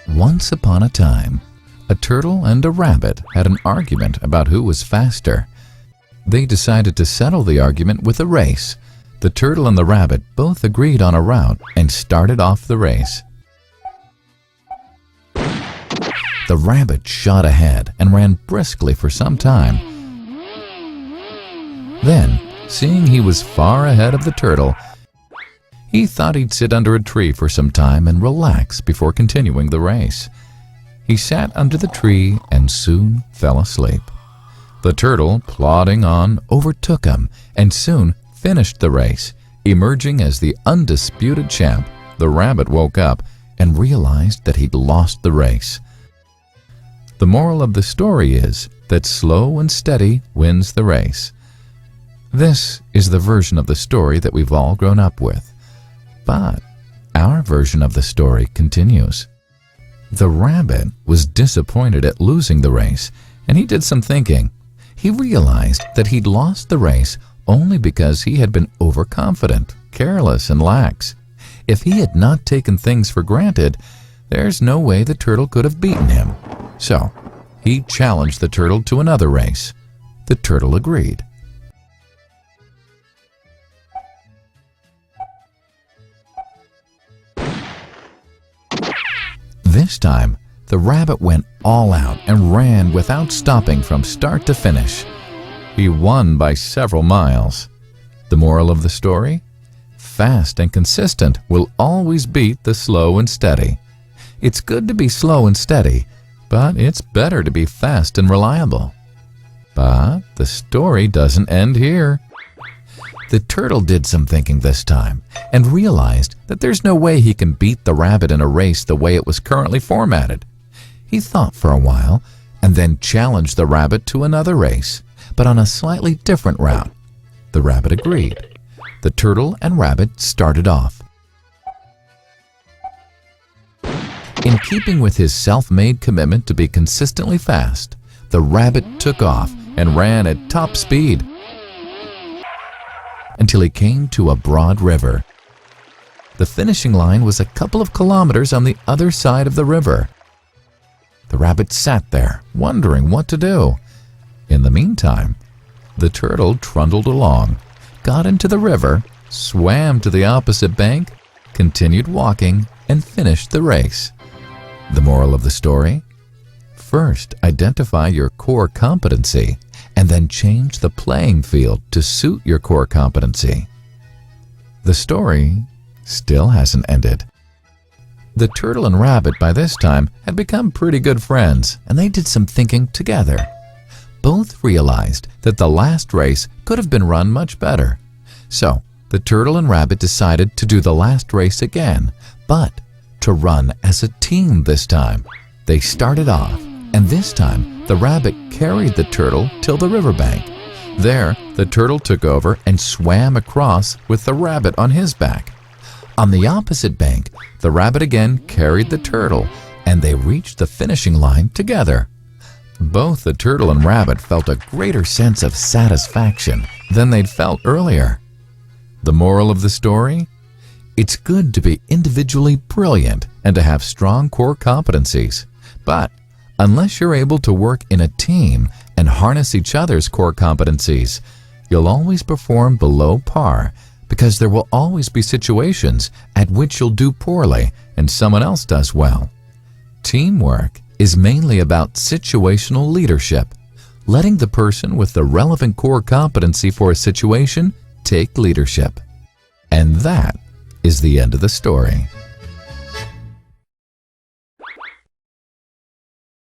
Once upon a time, a turtle and a rabbit had an argument about who was faster. They decided to settle the argument with a race. The turtle and the rabbit both agreed on a route and started off the race. The rabbit shot ahead and ran briskly for some time. Then, seeing he was far ahead of the turtle, he thought he'd sit under a tree for some time and relax before continuing the race. He sat under the tree and soon fell asleep. The turtle, plodding on, overtook him and soon finished the race. Emerging as the undisputed champ, the rabbit woke up and realized that he'd lost the race. The moral of the story is that slow and steady wins the race. This is the version of the story that we've all grown up with. But our version of the story continues. The rabbit was disappointed at losing the race, and he did some thinking. He realized that he'd lost the race only because he had been overconfident, careless, and lax. If he had not taken things for granted, there's no way the turtle could have beaten him. So, he challenged the turtle to another race. The turtle agreed. This time, the rabbit went all out and ran without stopping from start to finish. He won by several miles. The moral of the story? Fast and consistent will always beat the slow and steady. It's good to be slow and steady, but it's better to be fast and reliable. But the story doesn't end here. The turtle did some thinking this time and realized that there's no way he can beat the rabbit in a race the way it was currently formatted. He thought for a while and then challenged the rabbit to another race, but on a slightly different route. The rabbit agreed. The turtle and rabbit started off. In keeping with his self-made commitment to be consistently fast, the rabbit took off and ran at top speed until he came to a broad river. The finishing line was a couple of kilometers on the other side of the river. The rabbit sat there, wondering what to do. In the meantime, the turtle trundled along, got into the river, swam to the opposite bank, continued walking, and finished the race. The moral of the story? First, identify your core competency, and then change the playing field to suit your core competency. The story still hasn't ended. The turtle and rabbit by this time had become pretty good friends, and they did some thinking together. Both realized that the last race could have been run much better. So, the turtle and rabbit decided to do the last race again, but to run as a team this time. They started off, and this time the rabbit carried the turtle till the riverbank. There, the turtle took over and swam across with the rabbit on his back. On the opposite bank, the rabbit again carried the turtle, and they reached the finishing line together. Both the turtle and rabbit felt a greater sense of satisfaction than they'd felt earlier. The moral of the story? It's good to be individually brilliant and to have strong core competencies, but unless you're able to work in a team and harness each other's core competencies, you'll always perform below par, because there will always be situations at which you'll do poorly and someone else does well. Teamwork is mainly about situational leadership, letting the person with the relevant core competency for a situation take leadership. And that is the end of the story.